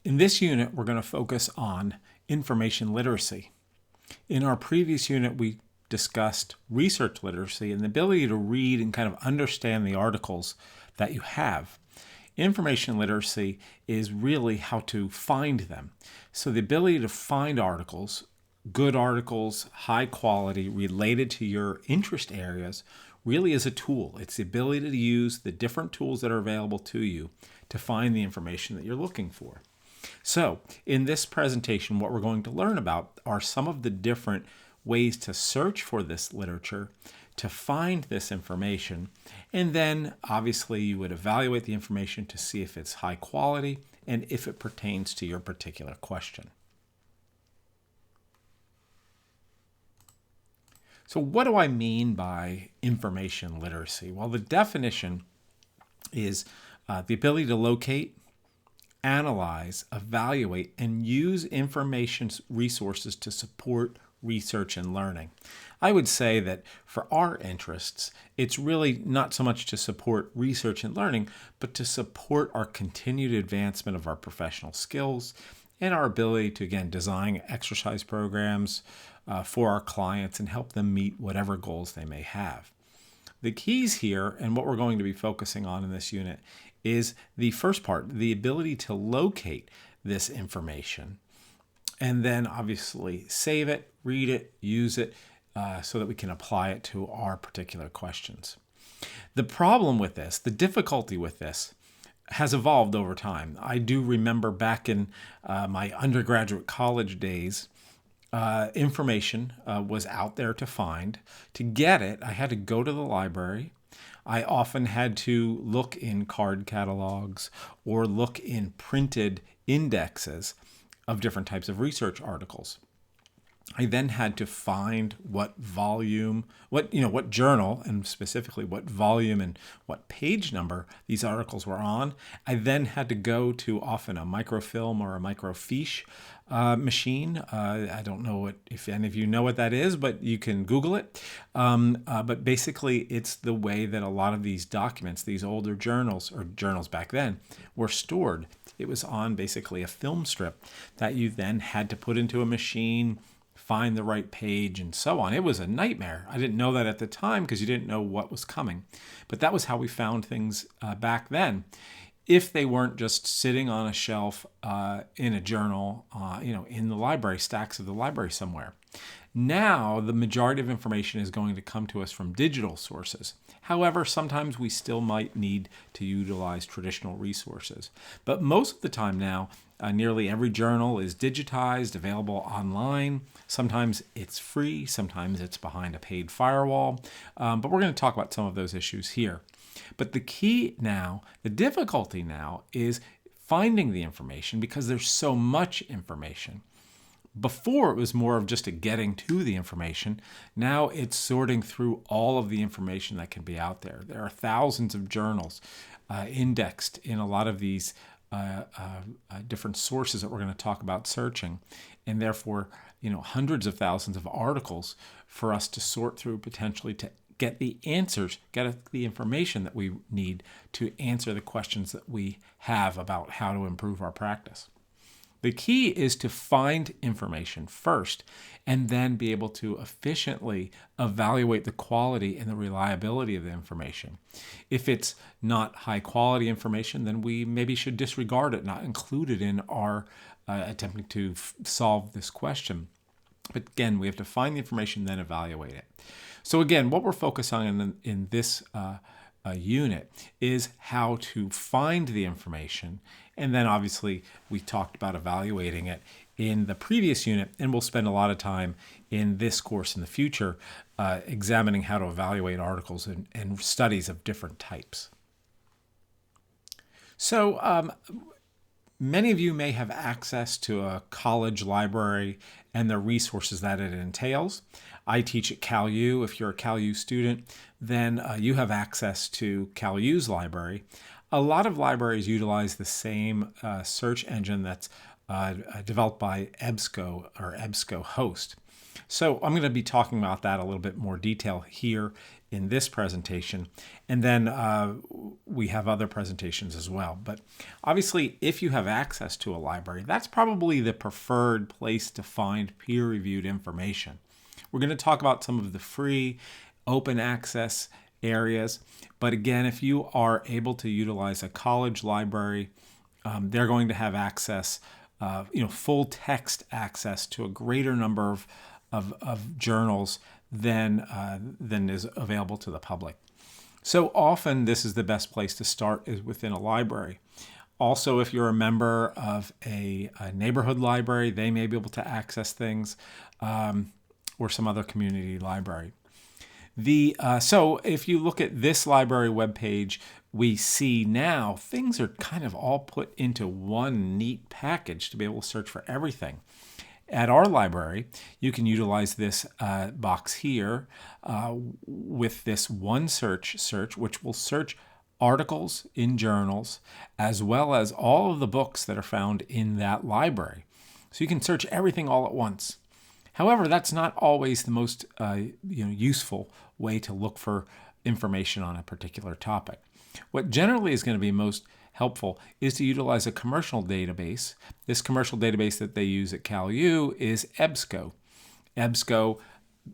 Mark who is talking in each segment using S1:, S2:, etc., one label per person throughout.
S1: In this unit, we're going to focus on information literacy. In our previous unit, we discussed research literacy and the ability to read and kind of understand the articles that you have. Information literacy is really how to find them. So the ability to find articles, good articles, high quality, related to your interest areas, really is a tool. It's the ability to use the different tools that are available to you to find the information that you're looking for. So in this presentation, what we're going to learn about are some of the different ways to search for this literature, to find this information, and then obviously you would evaluate the information to see if it's high quality and if it pertains to your particular question. So what do I mean by information literacy? Well, the definition is the ability to locate, analyze, evaluate, and use information resources to support research and learning. I would say that for our interests, it's really not so much to support research and learning, but to support our continued advancement of our professional skills and our ability to, again, design exercise programs for our clients and help them meet whatever goals they may have. The keys here, and what we're going to be focusing on in this unit, is the first part, the ability to locate this information, and then obviously save it, read it, use it, so that we can apply it to our particular questions. The problem with this, the difficulty with this, has evolved over time. I do remember back in my undergraduate college days, information was out there to find. To get it, I had to go to the library. I often had to look in card catalogs or look in printed indexes of different types of research articles. I then had to find what volume, what journal, and specifically what volume and what page number these articles were on. I then had to go to often a microfilm or a microfiche machine. I don't know if any of you know what that is, but you can Google it. But basically, it's the way that a lot of these documents, these older journals, or journals back then, were stored. It was on basically a film strip that you then had to put into a machine, find the right page, and so on. It was a nightmare. I didn't know that at the time because you didn't know what was coming. But that was how we found things back then. If they weren't just sitting on a shelf in a journal, in the library, stacks of the library somewhere. Now, the majority of information is going to come to us from digital sources. However, sometimes we still might need to utilize traditional resources. But most of the time now, nearly every journal is digitized, available online. Sometimes it's free, sometimes it's behind a paid firewall. But we're going to talk about some of those issues here. But the key now, the difficulty now, is finding the information because there's so much information. Before, it was more of just a getting to the information. Now it's sorting through all of the information that can be out there. There are thousands of journals indexed in a lot of these different sources that we're going to talk about searching, and therefore, hundreds of thousands of articles for us to sort through, potentially to get the answers, get the information that we need to answer the questions that we have about how to improve our practice. The key is to find information first and then be able to efficiently evaluate the quality and the reliability of the information. If it's not high quality information, then we maybe should disregard it, not include it in our attempting to solve this question. But again, we have to find the information, then evaluate it. So again, what we're focused on in this unit is how to find the information. And then obviously we talked about evaluating it in the previous unit, and we'll spend a lot of time in this course in the future examining how to evaluate articles and studies of different types. So many of you may have access to a college library and the resources that it entails. I teach at CalU. If you're a CalU student, then you have access to CalU's library. A lot of libraries utilize the same search engine that's developed by EBSCO or EBSCOhost. So I'm going to be talking about that a little bit more detail here in this presentation. And then we have other presentations as well. But obviously, if you have access to a library, that's probably the preferred place to find peer-reviewed information. We're going to talk about some of the free open access areas. But again, if you are able to utilize a college library, they're going to have access, full text access to a greater number of journals than is available to the public. So often this is the best place to start, is within a library. Also, if you're a member of a neighborhood library, they may be able to access things, or some other community library. So if you look at this library webpage, we see now things are kind of all put into one neat package to be able to search for everything. At our library, you can utilize this box here with this one search, which will search articles in journals, as well as all of the books that are found in that library. So you can search everything all at once. However, that's not always the most useful way to look for information on a particular topic. What generally is going to be most helpful is to utilize a commercial database. This commercial database that they use at CalU is EBSCO. EBSCO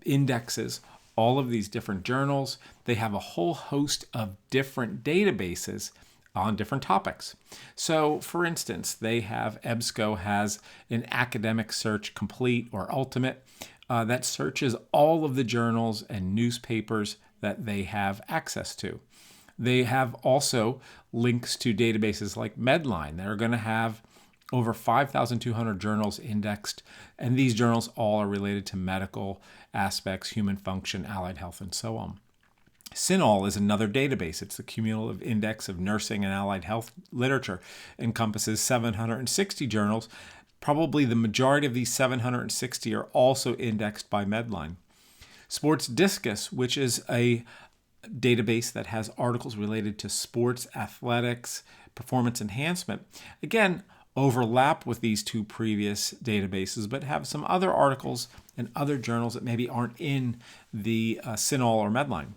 S1: indexes all of these different journals. They have a whole host of different databases on different topics. So for instance, EBSCO has an academic search complete or ultimate that searches all of the journals and newspapers that they have access to. They have also links to databases like Medline. They're going to have over 5,200 journals indexed, and these journals all are related to medical aspects, human function, allied health, and so on. CINAHL is another database. It's the cumulative index of nursing and allied health literature. It encompasses 760 journals. Probably the majority of these 760 are also indexed by Medline. Sports Discus, which is a database that has articles related to sports, athletics, performance enhancement, again, overlap with these two previous databases, but have some other articles and other journals that maybe aren't in the CINAHL or Medline.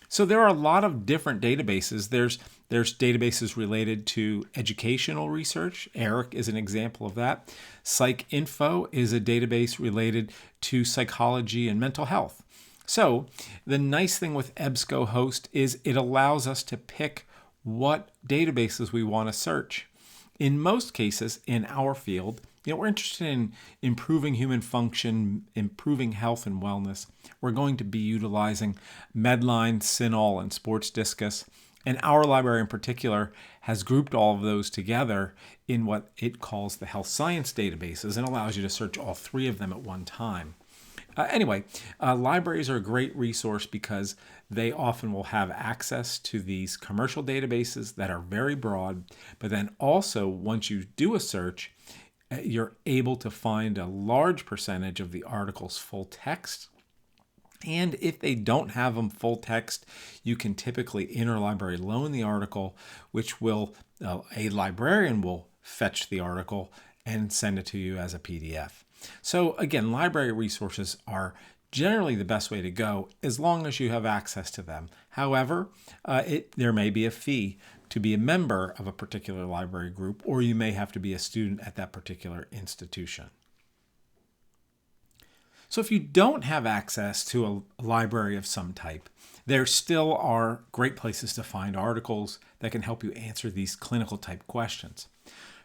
S1: So there are a lot of different databases. There's databases related to educational research. ERIC is an example of that. PsycInfo is a database related to psychology and mental health. So the nice thing with EBSCO Host is it allows us to pick what databases we want to search. In most cases, in our field, we're interested in improving human function, improving health and wellness. We're going to be utilizing Medline, CINAHL, and Sports Discus. And our library in particular has grouped all of those together in what it calls the health science databases and allows you to search all three of them at one time. Libraries are a great resource because they often will have access to these commercial databases that are very broad, but then also once you do a search, you're able to find a large percentage of the articles full text. And if they don't have them full text, you can typically interlibrary loan the article, which a librarian will fetch the article and send it to you as a PDF. So again, library resources are generally the best way to go as long as you have access to them. However, there may be a fee to be a member of a particular library group, or you may have to be a student at that particular institution. So if you don't have access to a library of some type, there still are great places to find articles that can help you answer these clinical type questions.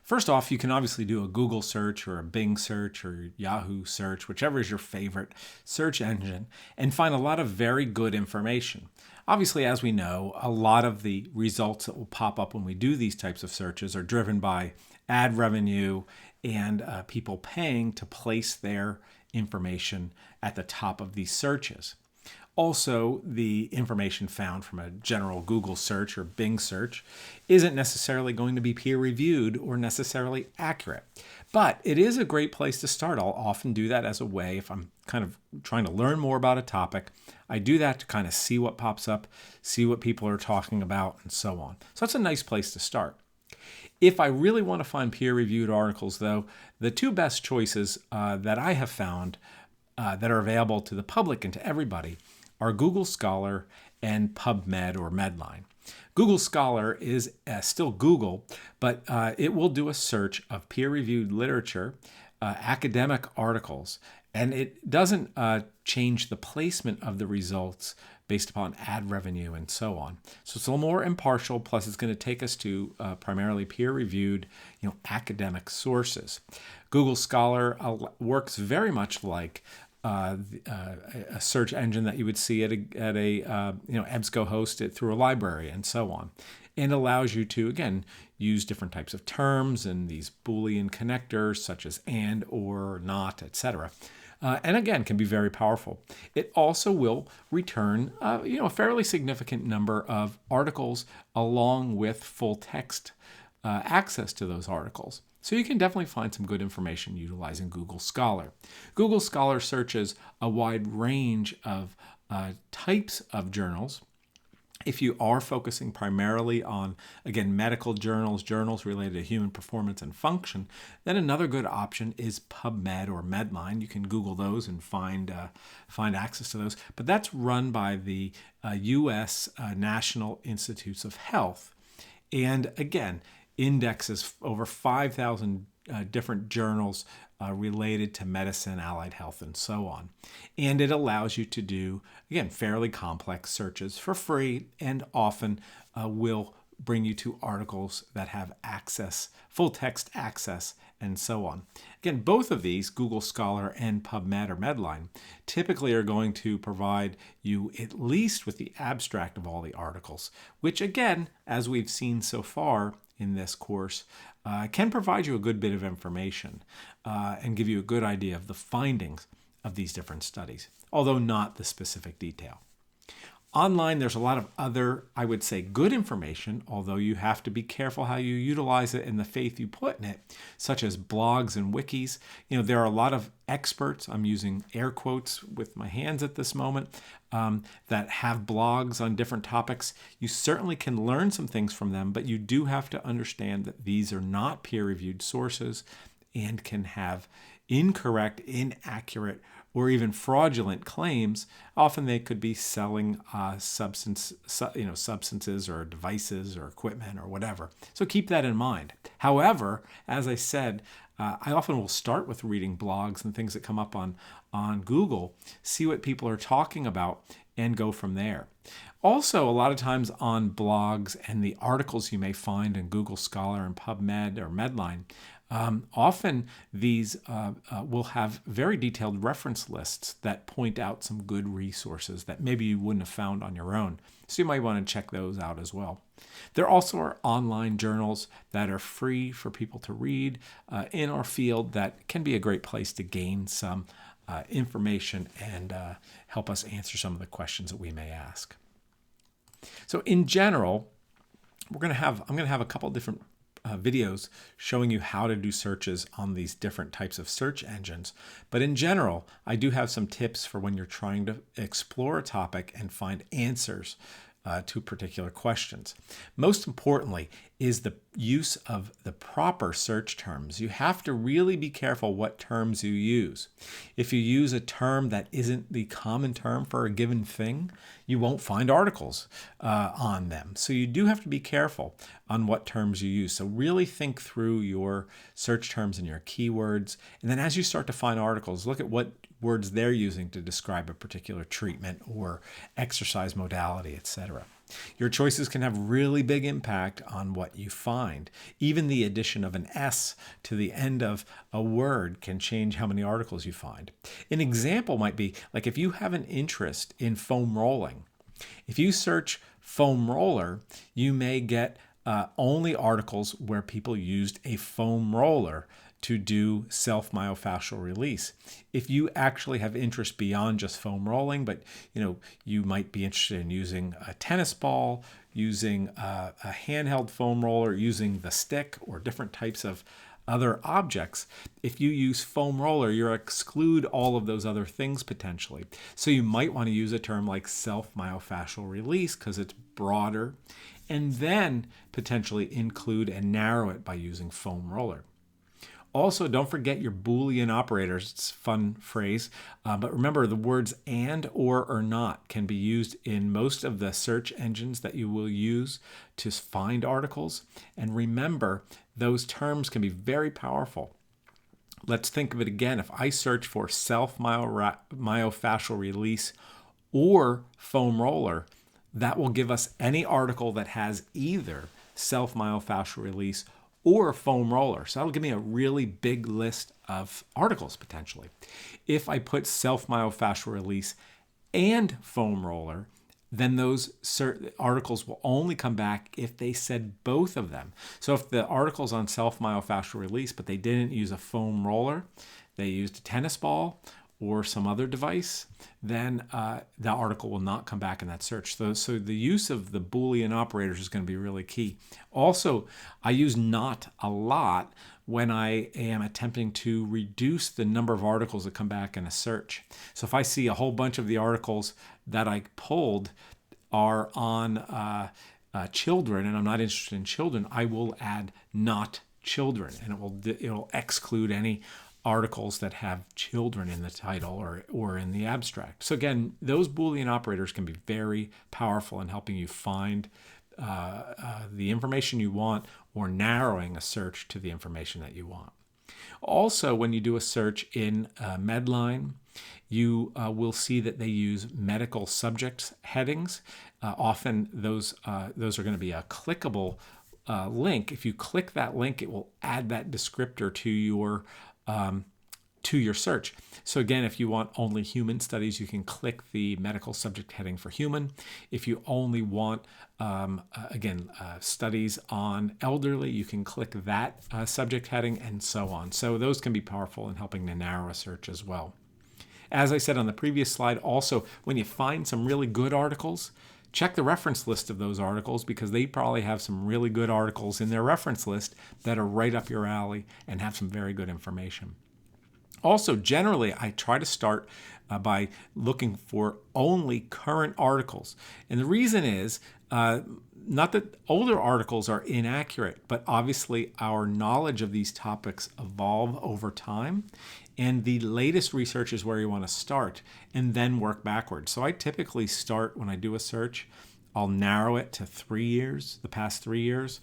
S1: First off, you can obviously do a Google search or a Bing search or Yahoo search, whichever is your favorite search engine, and find a lot of very good information. Obviously, as we know, a lot of the results that will pop up when we do these types of searches are driven by ad revenue and people paying to place their information at the top of these searches. Also, the information found from a general Google search or Bing search isn't necessarily going to be peer-reviewed or necessarily accurate. But it is a great place to start. I'll often do that as a way, if I'm kind of trying to learn more about a topic, I do that to kind of see what pops up, see what people are talking about, and so on. So that's a nice place to start. If I really want to find peer-reviewed articles, though, the two best choices that I have found that are available to the public and to everybody are Google Scholar and PubMed or Medline. Google Scholar is still Google, but it will do a search of peer-reviewed literature, academic articles, and it doesn't change the placement of the results based upon ad revenue and so on. So it's a little more impartial, plus it's going to take us to primarily peer-reviewed, academic sources. Google Scholar works very much like a search engine that you would see at a EBSCO it through a library and so on, and allows you to again use different types of terms and these Boolean connectors such as and, or, not, etc. And again, can be very powerful. It also will return, a fairly significant number of articles along with full text access to those articles. So you can definitely find some good information utilizing Google Scholar. Google Scholar searches a wide range of types of journals. If you are focusing primarily on, again, medical journals, journals related to human performance and function, then another good option is PubMed or Medline. You can Google those and find access to those. But that's run by the U.S. National Institutes of Health. And again, indexes over 5,000 different journals related to medicine, allied health, and so on. And it allows you to do, again, fairly complex searches for free, and often will bring you to articles that have access, full text access, and so on. Again, both of these, Google Scholar and PubMed or Medline, typically are going to provide you at least with the abstract of all the articles, which again, as we've seen so far in this course, can provide you a good bit of information and give you a good idea of the findings of these different studies, although not the specific detail. Online, there's a lot of other, I would say, good information, although you have to be careful how you utilize it and the faith you put in it, such as blogs and wikis. There are a lot of experts, I'm using air quotes with my hands at this moment, that have blogs on different topics. You certainly can learn some things from them, but you do have to understand that these are not peer-reviewed sources and can have incorrect, inaccurate, or even fraudulent claims. Often they could be selling substances or devices or equipment or whatever. So keep that in mind. However, as I said, I often will start with reading blogs and things that come up on Google, see what people are talking about, and go from there. Also, a lot of times on blogs and the articles you may find in Google Scholar and PubMed or Medline, often these will have very detailed reference lists that point out some good resources that maybe you wouldn't have found on your own. So you might want to check those out as well. There also are online journals that are free for people to read in our field that can be a great place to gain some information and help us answer some of the questions that we may ask. So in general, I'm going to have a couple different videos showing you how to do searches on these different types of search engines. But in general, I do have some tips for when you're trying to explore a topic and find answers to particular questions. Most importantly is the use of the proper search terms. You have to really be careful what terms you use. If you use a term that isn't the common term for a given thing, you won't find articles on them. So you do have to be careful on what terms you use. So really think through your search terms and your keywords. And then as you start to find articles, look at what words they're using to describe a particular treatment or exercise modality, etc. Your choices can have really big impact on what you find. Even the addition of an S to the end of a word can change how many articles you find. An example might be like if you have an interest in foam rolling. If you search foam roller, you may get only articles where people used a foam roller to do self-myofascial release. If you actually have interest beyond just foam rolling, but you might be interested in using a tennis ball, using a handheld foam roller, using the stick, or different types of other objects, if you use foam roller, you'll exclude all of those other things potentially. So you might want to use a term like self-myofascial release because it's broader, and then potentially include and narrow it by using foam roller. Also, don't forget your Boolean operators. It's a fun phrase. But remember, the words and, or not can be used in most of the search engines that you will use to find articles. And remember, those terms can be very powerful. Let's think of it again. If I search for self-myofascial release or foam roller, that will give us any article that has either self-myofascial release or foam roller. So that'll give me a really big list of articles potentially. If I put self-myofascial release and foam roller, then those articles will only come back if they said both of them. So if the article's on self-myofascial release, but they didn't use a foam roller, they used a tennis ball or some other device, then the article will not come back in that search. So the use of the Boolean operators is going to be really key. Also, I use not a lot when I am attempting to reduce the number of articles that come back in a search. So if I see a whole bunch of the articles that I pulled are on children and I'm not interested in children, I will add not children, and it'll exclude any articles that have children in the title or in the abstract. So again, those Boolean operators can be very powerful in helping you find the information you want or narrowing a search to the information that you want. Also, when you do a search in Medline, you will see that they use medical subjects headings. Often those are going to be a clickable link. If you click that link, it will add that descriptor to your search. So again, if you want only human studies, you can click the medical subject heading for human. If you only want, studies on elderly, you can click that subject heading and so on. So those can be powerful in helping to narrow a search as well. As I said on the previous slide, also, when you find some really good articles, check the reference list of those articles because they probably have some really good articles in their reference list that are right up your alley and have some very good information. Also, generally, I try to start by looking for only current articles. And the reason is not that older articles are inaccurate, but obviously our knowledge of these topics evolve over time. And the latest research is where you want to start and then work backwards. So I typically start when I do a search, I'll narrow it to 3 years, the past 3 years.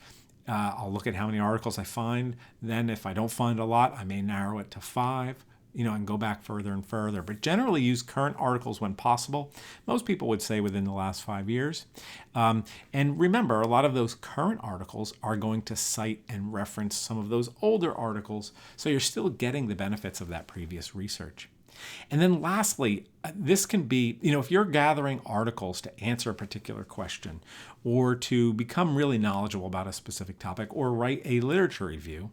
S1: I'll look at how many articles I find. Then if I don't find a lot, I may narrow it to 5, and go back further and further. But generally use current articles when possible. Most people would say within the last 5 years. And remember, a lot of those current articles are going to cite and reference some of those older articles. So you're still getting the benefits of that previous research. And then lastly, this can be, if you're gathering articles to answer a particular question or to become really knowledgeable about a specific topic or write a literature review,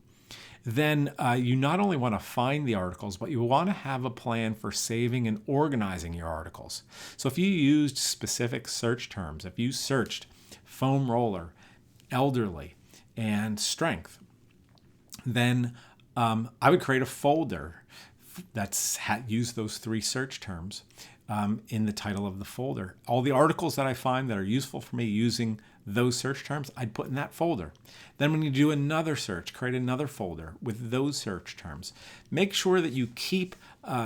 S1: then you not only want to find the articles, but you want to have a plan for saving and organizing your articles. So if you used specific search terms, if you searched foam roller, elderly, and strength, then I would create a folder that's used those 3 search terms in the title of the folder. All the articles that I find that are useful for me using those search terms, I'd put in that folder. Then when you do another search, create another folder with those search terms. Make sure that you keep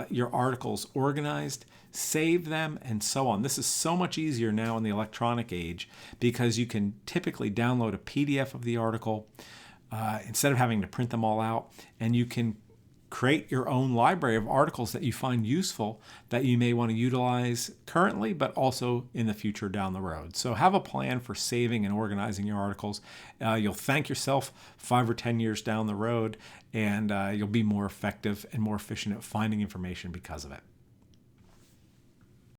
S1: your articles organized, save them, and so on. This is so much easier now in the electronic age because you can typically download a PDF of the article instead of having to print them all out, and you can create your own library of articles that you find useful that you may want to utilize currently, but also in the future down the road. So have a plan for saving and organizing your articles. You'll thank yourself 5 or 10 years down the road, and you'll be more effective and more efficient at finding information because of it.